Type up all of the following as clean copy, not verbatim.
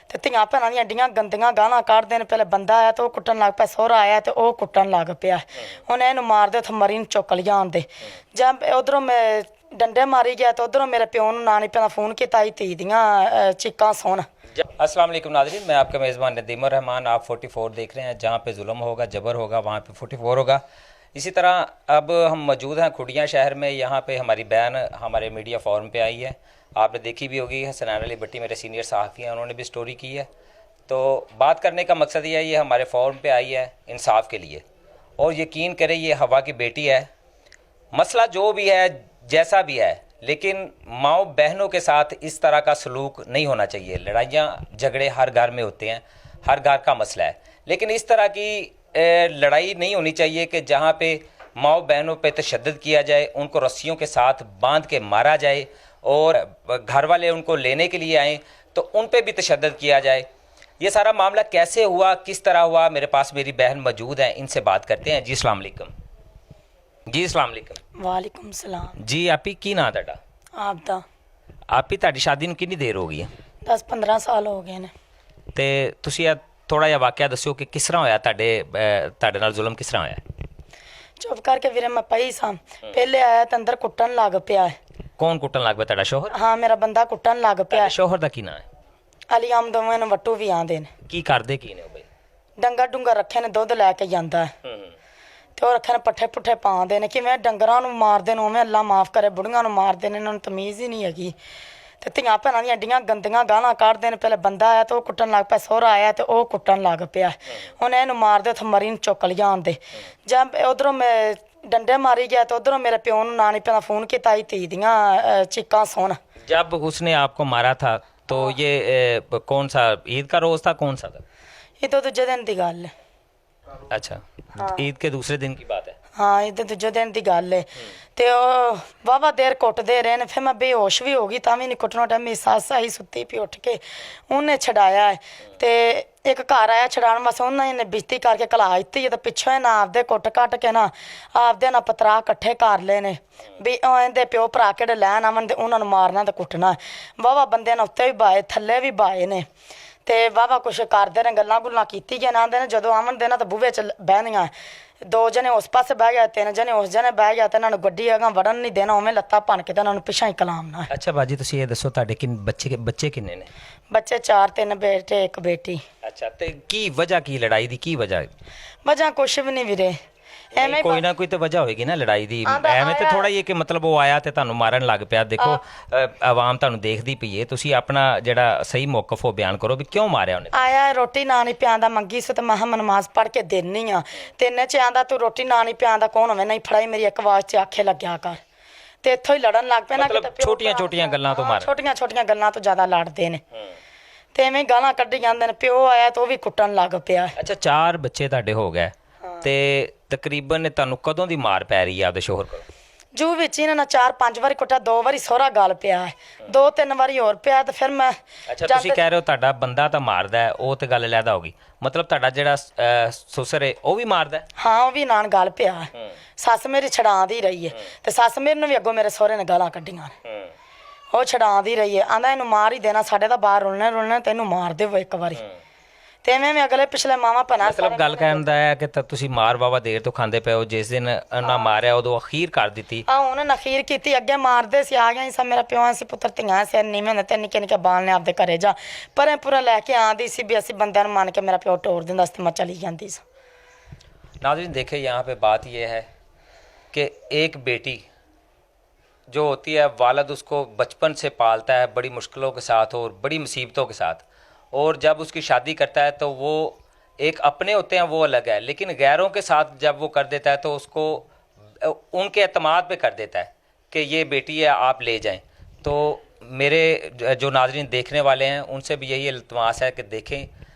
ਤੇ ਧੀਆਂ ਭੈਣਾਂ ਦੀਆਂ ਐਡੀਆਂ ਗੰਦੀਆਂ ਗਾਲਾਂ ਕੱਢਦੇ ਨੇ। ਪਹਿਲੇ ਬੰਦਾ ਆਇਆ ਤੇ ਉਹ ਕੁੱਟਣ ਲੱਗ ਪਿਆ, ਸਹੁਰਾ ਆਇਆ ਤੇ ਉਹ ਕੁੱਟਣ ਲੱਗ ਪਿਆ। ਉਹਨੇ ਇਹਨੂੰ ਮਾਰਦੇ ਉੱਥੇ ਮਰੀ ਨੂੰ ਚੁੱਕ ਲਿਆ ਆਉਂਦੇ। ਜਦ ਉਧਰੋਂ ਮੈਂ ਡੰਡੇ मारी गया तो उधरों मेरे प्यो ना नहीं पता फ़ोन किया आई धी दियाँ चीकां सुन। अस्सलाम वालेकुम नाज़रीन, मैं आपका मेज़बान नदीम रहमान। आप 44 देख रहे हैं। जहाँ पे जुल्म होगा, जबर होगा, वहाँ पे 44 होगा। इसी तरह अब हम मौजूद हैं खुड़िया शहर में। यहाँ पे हमारी बयान हमारे मीडिया फोरम पे आई है, आपने देखी भी होगी। हसनैन अली भट्टी मेरे सीनियर सहाफ़ी हैं, उन्होंने भी स्टोरी की है। तो बात करने का मकसद ये है, ये हमारे फोरम पे आई है इंसाफ के लिए। और यकीन करें ये हवा की बेटी है। मसला जो भी है, जैसा भी है, लेकिन माओ बहनों के साथ इस तरह का सलूक नहीं होना चाहिए। लड़ाइयाँ झगड़े हर घर में होते हैं, हर घर का मसला है, लेकिन इस तरह की लड़ाई नहीं होनी चाहिए कि जहाँ पे माओ बहनों पे तशद्दुद किया जाए, उनको रस्सियों के साथ बांध के मारा जाए और घर वाले उनको लेने के लिए आएँ तो उन पे भी तशद्दुद किया जाए। ये सारा मामला कैसे हुआ, किस तरह हुआ, मेरे पास मेरी बहन मौजूद हैं, इनसे बात करते हैं। जी अस्सलाम वालेकुम। जी अस्सलाम वालेकुम। वालेकुम सलाम। जी आपी की ना ਤੁਹਾਡਾ? आपदा ਆਪੀ ਤੁਹਾਡੀ ਸ਼ਾਦੀ ਨੂੰ ਕਿੰਨੀ ਦੇਰ ਹੋ ਗਈ ਹੈ? 10-15 साल हो गए ने। ਤੇ ਤੁਸੀਂ ਇਹ ਥੋੜਾ ਜਿਹਾ ਵਾਕਿਆ ਦੱਸਿਓ ਕਿ ਕਿਸ ਤਰ੍ਹਾਂ ਹੋਇਆ ਤੁਹਾਡੇ ਨਾਲ ਜ਼ੁਲਮ ਕਿਸ ਤਰ੍ਹਾਂ ਹੋਇਆ? चुप करके ਵੀਰੇ मैं पई सां, पहले आया तो अंदर कुट्टन लग पिया है। ਕੌਣ ਕੁੱਟਣ ਲੱਗ ਪਿਆ? ਤੁਹਾਡਾ ਸ਼ੋਹਰ? हाँ मेरा बंदा कुट्टन लग पिया ਤੁਹਾਡੇ है। ਸ਼ੋਹਰ ਦਾ ਕੀ ਨਾਂ ਹੈ? अली आम दोवें ने वट्टू भी आंदे ने। ਕੀ ਕਰਦੇ ਕੀ ਨੇ ਉਹ ਬਈ? डंगर डुंगर रखे ने, दुध लैके जांदा है ਤੇ ਉਹ ਰੱਖੇ ਨੇ ਪੱਠੇ ਪੁੱਠੇ ਪਾਉਂਦੇ ਨੇ। ਕਿਵੇਂ ਡੰਗਰਾਂ ਨੂੰ ਮਾਰਦੇ ਨੇ ਉਵੇਂ ਅੱਲਾ ਮਾਫ ਕਰੇ ਬੁੜੀਆਂ ਨੂੰ ਮਾਰਦੇ ਨੇ। ਇਹਨਾਂ ਨੂੰ ਤਮੀਜ਼ ਹੀ ਨਹੀਂ ਹੈਗੀ। ਤੇ ਧੀਆਂ ਭੈਣਾਂ ਦੀਆਂ ਐਡੀਆਂ ਗੰਦੀਆਂ ਗਾਲਾਂ ਕੱਢਦੇ ਨੇ। ਪਹਿਲੇ ਬੰਦਾ ਆਇਆ ਤੇ ਉਹ ਕੁੱਟਣ ਲੱਗ ਪਿਆ, ਸਹੁਰਾ ਆਇਆ ਤੇ ਉਹ ਕੁੱਟਣ ਲੱਗ ਪਿਆ। ਉਹਨੇ ਇਹਨੂੰ ਮਾਰਦੇ ਉੱਥੇ ਮਰੀ ਨੂੰ ਚੁੱਕ ਲਿਆ ਆਉਂਦੇ। ਜਦ ਉਧਰੋਂ ਮੈਂ डंडे मारी गया तो उधरों मेरे प्यो ना नहीं पता फ़ोन किया आई धी दियाँ चीकां सुन। जब उसने आपको मारा था तो ये कौन सा ईद का रोज़ था, कौन सा था? ये तो दूजे दिन की गल है। अच्छा, ईद के दूसरे दिन की बात है। हाँ ये तो दूजे दिन की गल है। तो वाहवा देर कुटते रहे ने। फिर मैं बेहोश भी हो गई, तां भी नहीं कुटना टाइम। मेरी सस आई सुत्ती पी उठ के, उन्हें छड़ाया है। तो एक घर आया छड़ाने वास्ते, उन्होंने बिजती करके घला दित्ती है। तो पिछों ना आपदे कुट कट के ना आपदे ना पतरा कट्ठे कर ले ने भी इहदे प्यो भरा केड़े लैन आवन ते उन्होंने मारना तो कुटना। वाहवा बंदे ने उत्ते भी बाए, थल्ले भी बाए ने। तो वाहवा कुछ करते ने, गल्लां गुल्लां कीती ना आंदे ने। जदों आवन देना तो बूहे च बहदियां, 2 जने उस पासे बह गए, 3 जने उस जने बह गया। तो इन्होंने गड्डी अगां वड़न नहीं देना, उवें लत्तां भन के तो इन्होंने पिछां ही कलामना। अच्छा बाजी तुसीं ये दसो ਤੁਹਾਡੇ बच्चे किन्ने ने? बच्चे 4-3 बेटे 1 बेटी। अच्छा, तो की वजह की लड़ाई दी की वजह? वजह कुछ भी नहीं वीरे, ਐਵੇਂ ਕੋਈ ਨਾ ਕੋਈ ਤਾਂ ਵਜ੍ਹਾ ਹੋਏਗੀ ਨਾ ਲੜਾਈ ਦੀ। ਐਵੇਂ ਤੇ ਥੋੜਾ ਇਹ ਕਿ ਮਤਲਬ ਉਹ ਆਇਆ ਤੇ ਤੁਹਾਨੂੰ ਮਾਰਨ ਲੱਗ ਪਿਆ। ਦੇਖੋ ਆਵਾਮ ਤੁਹਾਨੂੰ ਦੇਖਦੀ ਪਈ ਏ, ਤੁਸੀਂ ਆਪਣਾ ਜਿਹੜਾ ਸਹੀ ਮੌਕਫ ਉਹ ਬਿਆਨ ਕਰੋ ਵੀ ਕਿਉਂ ਮਾਰਿਆ ਉਹਨੇ। ਆਇਆ ਰੋਟੀ ਨਾ ਨਹੀਂ ਪਿਆਂਦਾ, ਮੰਗੀ ਸੋ ਤੇ ਮੈਂ ਨਮਾਜ਼ ਪੜ੍ਹ ਕੇ ਦੇਣੀ ਆ। ਤਿੰਨੇ ਚ ਆਂਦਾ ਤੂੰ ਰੋਟੀ ਨਾ ਨਹੀਂ ਪਿਆਂਦਾ, ਕੌਣ ਹੋਵੇ ਨਹੀਂ ਫੜਾਈ ਮੇਰੀ ਇੱਕ ਆਵਾਜ਼ 'ਚ ਆਖੇ ਲੱਗਿਆ ਕਰ। ਤੇ ਇੱਥੋਂ ਹੀ ਲੜਨ ਲੱਗ ਪਏ ਨਾ। ਛੋਟੀਆਂ ਛੋਟੀਆਂ ਗੱਲਾਂ ਤੋਂ ਮਾਰ, ਛੋਟੀਆਂ ਛੋਟੀਆਂ ਗੱਲਾਂ ਤੋਂ ਜ਼ਿਆਦਾ ਲੜਦੇ ਨੇ ਤੇ ਐਵੇਂ ਗਾਲਾਂ ਕੱਢੀ ਜਾਂਦੇ ਨੇ। ਪਿਓ ਆਇਆ ਤਾਂ ਉਹ ਵੀ ਕੁੱਟਣ ਲੱਗ ਪਿਆ। ਅੱਛਾ 4 ਬੱਚੇ ਤੁਹਾਡੇ ਹੋ ਗਏ ਤੇ ਤਕਰੀਬਨ ਤੁਹਾਨੂੰ ਕਦੋਂ ਦੀ ਮਾਰ ਪੈ ਰਹੀ ਆ ਆਪਦੇ ਸ਼ੋਹਰ ਕੋਲ? ਜੂ ਵਿੱਚ ਇਹਨਾਂ ਨੇ 4-5 ਵਾਰੀ ਕੁੱਟਿਆ, 2 ਵਾਰੀ ਸਹੁਰਾ ਗਲ ਪਿਆ ਹੈ, 2-3 ਵਾਰੀ ਹੋਰ ਪਿਆ। ਤੇ ਫਿਰ ਮੈਂ ਅੱਛਾ ਤੁਸੀਂ ਕਹਿ ਰਹੇ ਹੋ ਤੁਹਾਡਾ ਬੰਦਾ ਤਾਂ ਮਾਰਦਾ ਹੈ, ਉਹ ਤੇ ਗੱਲ ਅਲੱਗ ਹੋ ਗਈ। ਮਤਲਬ ਤੁਹਾਡਾ ਜਿਹੜਾ ਸੁਸਰ ਹੈ ਉਹ ਵੀ ਮਾਰਦਾ? ਹਾਂ ਉਹ ਵੀ ਨਾਲ ਗਲ ਪਿਆ। ਸੱਸ ਮੇਰੀ ਛਡਾਉਂਦੀ ਰਹੀ ਹੈ ਤੇ ਸੱਸ ਮੇਰੇ ਨੂੰ ਵੀ ਅੱਗੋਂ ਮੇਰੇ ਸਹੁਰੇ ਨੇ ਗਾਲਾਂ ਕੱਢੀਆਂ ਨੇ। ਉਹ ਛਡਾਉਂਦੀ ਰਹੀ ਹੈ, ਆਂਦਾ ਇਹਨੂੰ ਮਾਰ ਹੀ ਦੇਣਾ, ਸਾਡੇ ਤਾਂ ਬਾਹਰ ਰੁਲਣਾ ਤੈਨੂੰ ਮਾਰ ਦੇਵੋ ਇੱਕ ਵਾਰੀ। ਤੇ ਐਵੇਂ ਮੈਂ ਅਗਲੇ ਪਿਛਲੇ ਮਾਵਾਂ ਭੈਣਾਂ ਮਤਲਬ ਗੱਲ ਕਹਿਣ ਦਾ ਹੈ ਕਿ ਤੁਸੀਂ ਮਾਰ ਵਾਵਾ ਦੇਰ ਤੋਂ ਖਾਂਦੇ ਪਏ ਹੋ। ਜਿਸ ਦਿਨ ਨਾ ਮਾਰਿਆ ਉਦੋਂ ਅਖੀਰ ਕਰ ਦਿੱਤੀ। ਉਹਨੇ ਨਖੀਰ ਕੀਤੀ, ਅੱਗੇ ਮਾਰਦੇ ਸੀ। ਆ ਗਿਆ ਸੀ ਮੇਰਾ ਪਿਓ ਸੀ, ਪੁੱਤਰ ਧੀਆਂ ਸੀ, ਨੀਵੇਂ ਹੁੰਦੇ ਤੇ ਨਿੱਕੇ ਨਿੱਕੇ ਬਾਲ ਨੇ ਆਪਦੇ ਘਰੇ ਜਾ ਪਰੇ ਪੂਰਾ ਲੈ ਕੇ ਆਉਂਦੀ ਸੀ ਵੀ ਅਸੀਂ ਬੰਦਿਆਂ ਨੂੰ ਮੰਨ ਕੇ ਮੇਰਾ ਪਿਓ ਟੋਰ ਦਿੰਦਾ ਸੀ ਤੇ ਮੈਂ ਚਲੀ ਜਾਂਦੀ ਸੀ। नाज़रीन देखे यहाँ पे बात यह है कि एक बेटी जो होती है, वालिद उसको बचपन से पालता है बड़ी मुश्किलों के साथ और बड़ी मुसीबतों के साथ, और जब उसकी शादी करता है तो वो एक अपने होते हैं वो अलग है, लेकिन गैरों के साथ जब वो कर देता है तो उसको उनके एतमाद पे कर देता है कि ये बेटी है आप ले जाएं। तो मेरे जो नाज़रीन देखने वाले हैं उनसे भी यही इल्तिमास है कि देखें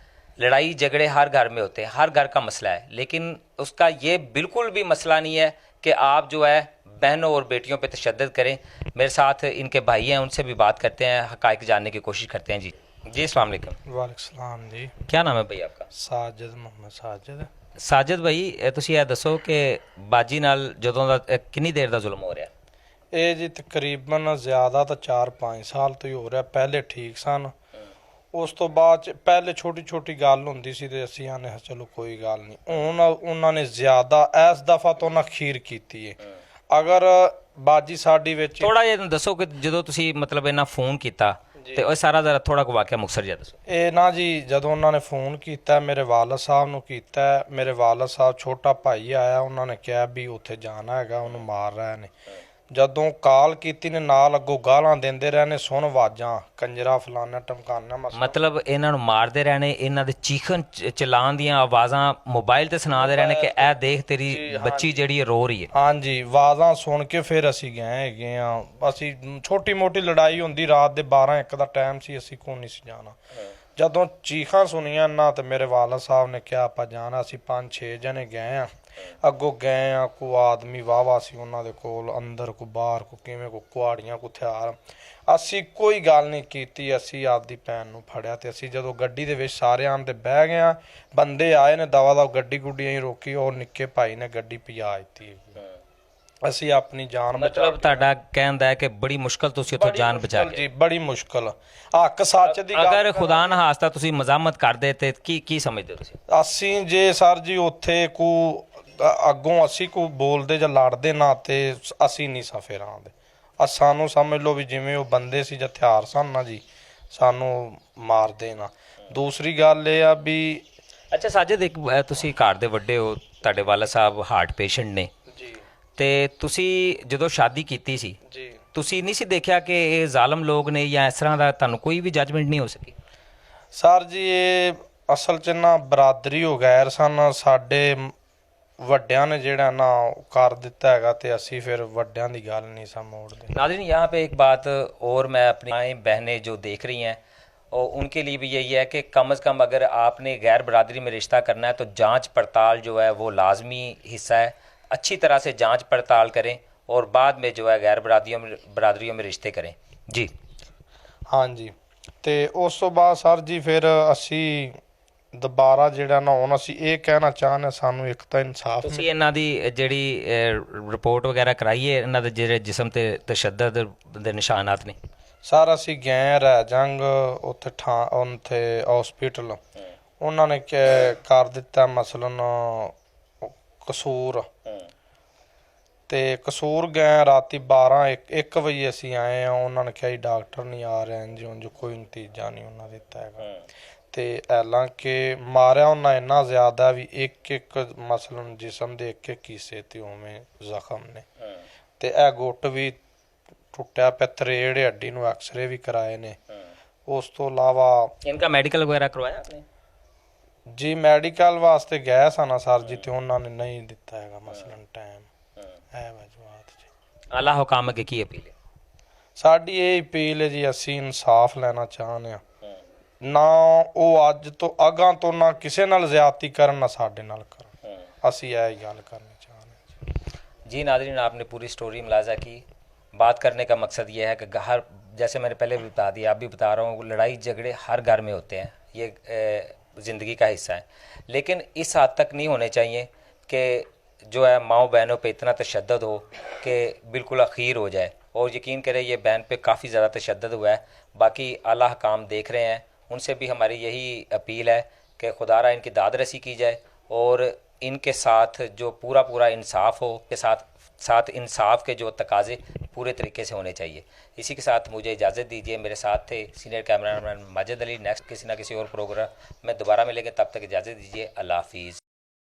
लड़ाई झगड़े हर घर में होते हैं, हर घर का मसला है, लेकिन उसका ये बिल्कुल भी मसला नहीं है कि आप जो है बहनों और बेटियों पे तशद्दुद करें। मेरे साथ इनके भाई हैं, उनसे भी बात करते हैं, हक़ाइक़ जानने की कोशिश करते हैं। जी जी अस्सलाम वालेकुम। वालेकुम सलाम जी। क्या नाम है भाई आपका? साजिद मोहम्मद साजिद। साजिद भाई ਤੁਸੀਂ ਇਹ ਦੱਸੋ ਕਿ ਬਾਜੀ ਨਾਲ ਜਦੋਂ ਦਾ ਕਿੰਨੀ ਦੇਰ ਦਾ ਜ਼ੁਲਮ ਹੋ ਰਿਹਾ? ਇਹ ਜੀ ਤਕਰੀਬਨ ਜ਼ਿਆਦਾ ਤਾਂ 4-5 ਸਾਲ ਤੋਂ ਹੀ ਹੋ ਰਿਹਾ। ਪਹਿਲੇ ਠੀਕ ਸਨ, ਉਸ ਤੋਂ ਬਾਅਦ ਪਹਿਲੇ ਛੋਟੀ ਛੋਟੀ ਗੱਲ ਹੁੰਦੀ ਸੀ ਤੇ ਅਸੀਂ ਆਨੇ ਚਲੋ ਕੋਈ ਗੱਲ ਨਹੀਂ। ਹੁਣ ਉਹਨਾਂ ਨੇ ਜ਼ਿਆਦਾ ਇਸ ਦਫਾ ਤੋਂ ਨਾ ਖੀਰ ਕੀਤੀ ਹੈ। ਅਗਰ ਬਾਜੀ ਸਾਡੀ ਵਿੱਚ ਥੋੜਾ ਜਿਹਾ ਦੱਸੋ ਕਿ ਜਦੋਂ ਤੁਸੀਂ ਮਤਲਬ ਇਹਨਾਂ ਫੋਨ ਕੀਤਾ ਤੇ ਉਹ ਸਾਰਾ ਜ਼ਰਾ ਥੋੜਾ ਕੁ ਵਾਕਿਆ ਮੁਖਤਸਰ ਜਿਹਾ ਦੱਸੋ। ਇਹ ਨਾ ਜੀ ਜਦੋਂ ਉਹਨਾਂ ਨੇ ਫੋਨ ਕੀਤਾ ਮੇਰੇ ਵਾਲਦ ਸਾਹਿਬ ਨੂੰ ਕੀਤਾ, ਮੇਰੇ ਵਾਲਦ ਸਾਹਿਬ ਛੋਟਾ ਭਾਈ ਆਇਆ, ਉਹਨਾਂ ਨੇ ਕਿਹਾ ਵੀ ਉੱਥੇ ਜਾਣਾ ਹੈਗਾ, ਉਹਨੂੰ ਮਾਰ ਰਹੇ ਨੇ। ਜਦੋਂ ਕਾਲ ਕੀਤੀ ਨੇ ਨਾਲ ਅੱਗੋਂ ਗਾਲਾਂ ਦਿੰਦੇ ਰਹੇ ਨੇ, ਸੁਣ ਆਵਾਜ਼ਾਂ ਕੰਜਰਾ ਫਲਾਨਾ ਟਮਕਾਨਾ ਮਤਲਬ ਇਹਨਾਂ ਨੂੰ ਮਾਰਦੇ ਰਹਿਣੇ, ਇਹਨਾਂ ਦੇ ਚੀਖਣ ਚਲਾਉਣ ਦੀਆਂ ਆਵਾਜ਼ਾਂ ਮੋਬਾਈਲ ਤੇ ਸੁਣਾਦੇ ਰਹਿਣੇ ਕਿ ਇਹ ਦੇਖ ਤੇਰੀ ਬੱਚੀ ਜਿਹੜੀ ਰੋ ਰਹੀ ਹੈ। ਹਾਂਜੀ, ਆਵਾਜ਼ਾਂ ਸੁਣ ਕੇ ਫਿਰ ਅਸੀਂ ਗਏ ਹੈਗੇ ਆ। ਅਸੀਂ ਛੋਟੀ ਮੋਟੀ ਲੜਾਈ ਹੁੰਦੀ, ਰਾਤ ਦੇ 12-1 ਦਾ ਟਾਈਮ ਸੀ, ਅਸੀਂ ਕੋਈ ਨਹੀਂ ਸੀ ਜਾਣਾ। ਜਦੋਂ ਚੀਖਾਂ ਸੁਣੀਆਂ ਨਾ ਤੇ ਮੇਰੇ ਵਾਲਦ ਸਾਹਿਬ ਨੇ ਕਿਹਾ ਆਪਾਂ ਜਾਣਾ। ਅਸੀਂ 5-6 ਜਣੇ ਗਏ ਆ, ਅੱਗੋਂ ਗਏ ਆ। ਕੋ ਆਦਮੀ ਵਾਹਵਾ ਸੀ ਉਹਨਾਂ ਦੇ ਕੋਲ, ਅੰਦਰ ਕੋ ਬਾਹਰ ਕੋ ਕਿਵੇਂ ਕੋ ਕੁਹਾੜੀਆਂ ਕੋ ਹਥਿਆਰ। ਅਸੀਂ ਕੋਈ ਗੱਲ ਨਹੀਂ ਕੀਤੀ, ਅਸੀਂ ਆਪਦੀ ਭੈਣ ਨੂੰ ਫੜਿਆ ਤੇ ਅਸੀਂ ਜਦੋਂ ਗੱਡੀ ਦੇ ਵਿੱਚ ਸਾਰੇ ਆਮ ਤੇ ਬਹਿ ਗਏ ਆ, ਬੰਦੇ ਆਏ ਨੇ ਦਵਾ ਦਾ ਗੱਡੀ ਗੁੱਡੀ ਅਸੀਂ ਰੋਕੀ, ਉਹ ਨਿੱਕੇ ਭਾਈ ਨੇ ਗੱਡੀ ਭਜਾ ਦਿੱਤੀ। ਅਸੀਂ ਆਪਣੀ ਜਾਨ ਮਤਲਬ ਤੁਹਾਡਾ ਕਹਿੰਦਾ ਹੈ ਕਿ ਬੜੀ ਮੁਸ਼ਕਲ ਤੁਸੀਂ ਉੱਥੋਂ ਜਾਨ ਬਚਾ ਜੀ, ਬੜੀ ਮੁਸ਼ਕਲ। ਹੱਕ ਸੱਚ ਦੀ ਗੱਲ, ਅਗਰ ਖੁਦਾ ਨਾ ਖਾਸਤਾ ਤੁਸੀਂ ਮਜ਼ਾਮਤ ਕਰਦੇ ਤੇ ਕੀ ਸਮਝਦੇ ਹੋ ਤੁਸੀਂ? ਅਸੀਂ ਜੇ ਸਰ ਜੀ ਉੱਥੇ ਕੋ ਅੱਗੋਂ ਅਸੀਂ ਕੋ ਬੋਲਦੇ ਜਾਂ ਲੜਦੇ ਨਾ ਤੇ ਅਸੀਂ ਨਹੀਂ ਸਫੇਰ ਆਉਂਦੇ। ਸਾਨੂੰ ਸਮਝ ਲਓ ਵੀ ਜਿਵੇਂ ਉਹ ਬੰਦੇ ਸੀ ਜਾਂ ਹਥਿਆਰ ਸਨ ਨਾ ਜੀ, ਸਾਨੂੰ ਮਾਰਦੇ ਨਾ। ਦੂਸਰੀ ਗੱਲ ਇਹ ਆ ਵੀ ਅੱਛਾ ਸਾਜਦ, ਇੱਕ ਤੁਸੀਂ ਘਰ ਦੇ ਵੱਡੇ ਹੋ, ਤੁਹਾਡੇ ਵਾਲਦ ਸਾਹਿਬ ਹਾਰਟ ਪੇਸ਼ੈਂਟ ਨੇ ਜੀ, ਤੇ ਤੁਸੀਂ ਜਦੋਂ ਸ਼ਾਦੀ ਕੀਤੀ ਸੀ ਜੀ ਤੁਸੀਂ ਨਹੀਂ ਸੀ ਦੇਖਿਆ ਕਿ ਇਹ ਜ਼ਾਲਮ ਲੋਕ ਨੇ ਜਾਂ ਇਸ ਤਰ੍ਹਾਂ ਦਾ ਤੁਹਾਨੂੰ ਕੋਈ ਵੀ ਜੱਜਮੈਂਟ ਨਹੀਂ ਹੋ ਸਕੀ? ਸਰ ਜੀ, ਇਹ ਅਸਲ 'ਚ ਨਾ ਬਰਾਦਰੀ ਹੋ ਗੈਰ ਸਨ। ਸਾਡੇ ਵੱਡਿਆਂ ਨੇ ਜਿਹੜਾ ਨਾ ਕਰ ਦਿੱਤਾ ਹੈਗਾ ਤੇ ਅਸੀਂ ਫਿਰ ਵੱਡਿਆਂ ਦੀ ਗੱਲ ਨਹੀਂ ਸਾਂ ਮੋੜਦੇ। नाज़रीन, यहाँ पे एक बात और मैं अपनी माएँ बहनें जो देख रही हैं और उनके लिए भी यही है कि कम से कम अगर आपने गैर बरादरी में रिश्ता करना है तो जांच पड़ताल जो है वो लाजमी हिस्सा है। अच्छी तरह से जांच पड़ताल करें और बाद में जो है गैर बरादरियों में रिश्ते करें जी। ਹਾਂਜੀ, ਤੇ ਉਸ ਤੋਂ ਬਾਅਦ ਸਰ ਜੀ ਫਿਰ ਅਸੀਂ ਦੁਬਾਰਾ ਜਿਹੜਾ ਨਾ ਹੁਣ ਅਸੀਂ ਇਹ ਕਹਿਣਾ ਚਾਹੁੰਦੇ, ਸਾਨੂੰ ਇੱਕ ਤਾਂ ਇਨਸਾਫ ਤੁਸੀਂ ਇਹਨਾਂ ਦੀ ਜਿਹੜੀ ਰਿਪੋਰਟ ਵਗੈਰਾ ਕਰਾਈ ਹੈ, ਇਹਨਾਂ ਦੇ ਜਿਹੜੇ ਜਿਸਮ ਤੇ ਤਸ਼ੱਦਦ ਦੇ ਨਿਸ਼ਾਨਾਤ ਨੇ? ਸਰ ਅਸੀਂ ਗਏ ਰਹਿ ਜੰਗ ਉੱਥੇ ਉੱਥੇ ਹਸਪੀਟਲ, ਉਹਨਾਂ ਨੇ ਕਰ ਦਿੱਤਾ ਮਸਲਨ ਕਸੂਰ, ਤੇ ਕਸੂਰ ਗਏ ਰਾਤੀ 12-1 ਵਜੇ ਅਸੀਂ ਆਏ ਆ। ਉਹਨਾਂ ਨੇ ਕਿਹਾ ਜੀ ਡਾਕਟਰ ਨਹੀਂ ਆ ਰਹੇ ਜੀ, ਉਂਝ ਕੋਈ ਨਤੀਜਾ ਨਹੀਂ ਉਹਨਾਂ ਦਿੱਤਾ ਹੈਗਾ। ਤੇ ਹਾਲਾਂਕਿ ਮਾਰਿਆ ਉਹਨਾਂ ਇੰਨਾ ਜ਼ਿਆਦਾ ਵੀ ਇੱਕ ਮਸਲਨ ਜਿਸਮ ਦੇ ਇੱਕ ਹਿੱਸੇ ਤੇ ਉਵੇਂ ਜ਼ਖਮ ਨੇ, ਤੇ ਇਹ ਗੁੱਟ ਵੀ ਟੁੱਟਿਆ ਪਿਆ, ਤਰੇੜ ਹੱਡੀ ਨੂੰ ਐਕਸਰੇ ਵੀ ਕਰਾਏ ਨੇ। ਉਸ ਤੋਂ ਇਲਾਵਾ ਇਨਕਾ ਮੈਡੀਕਲ ਵਗੈਰਾ ਕਰਵਾਇਆ ਆਪਨੇ? ਜੀ ਮੈਡੀਕਲ ਵਾਸਤੇ ਗਏ ਸਨ ਸਰ ਜੀ, ਤੇ ਉਹਨਾਂ ਨੇ ਨਹੀਂ ਦਿੱਤਾ ਹੈਗਾ ਮਸਲਨ ਟਾਈਮ। ਇਹ ਵਜੂਹਾਤ ਜੀ। ਆਲਾ ਹੁਕਾਮ ਅੱਗੇ ਕੀ ਅਪੀਲ ਹੈ? ਸਾਡੀ ਇਹ ਅਪੀਲ ਹੈ ਜੀ, ਅਸੀਂ ਇਨਸਾਫ ਲੈਣਾ ਚਾਹੁੰਦੇ ਹਾਂ। ਨਾ ਉਹ ਅੱਜ ਤੋਂ ਅਗਾਂਹ ਤੋਂ ਨਾ ਕਿਸੇ ਨਾਲ ਜ਼ਿਆਦਤੀ ਕਰਨ, ਨਾ ਸਾਡੇ ਨਾਲ ਕਰਨ। ਅਸੀਂ ਇਹ ਗੱਲ करनी चाहते हैं। जी नाज़रीन, आपने पूरी स्टोरी मुलाजा की। बात करने का मकसद ये है कि हर, जैसे मैंने पहले भी बता दिया, आप भी बता रहा हूँ, लड़ाई झगड़े हर घर में होते हैं, ये ज़िंदगी का हिस्सा है। लेकिन इस हद तक नहीं होने चाहिए कि जो है माओ बहनों पे इतना तशद्दद हो कि बिल्कुल अखीर हो जाए। और यकीन करें ये बहन पे काफ़ी ज़्यादा तशद्दद हुआ है। बाकी आला हकाम देख रहे हैं, उनसे भी हमारी यही अपील है कि खुदारा इनकी दाद रसी की जाए और इनके साथ जो पूरा इंसाफ हो, के साथ इंसाफ के जो तकाजे पूरे तरीके से होने चाहिए। इसी के साथ मुझे इजाज़त दीजिए। मेरे साथ थे senior cameraman Majid Ali. Next किसी ना किसी और प्रोग्राम में दोबारा मिलेंगे, तब तक इजाज़त दीजिए। अल्लाह हाफिज़।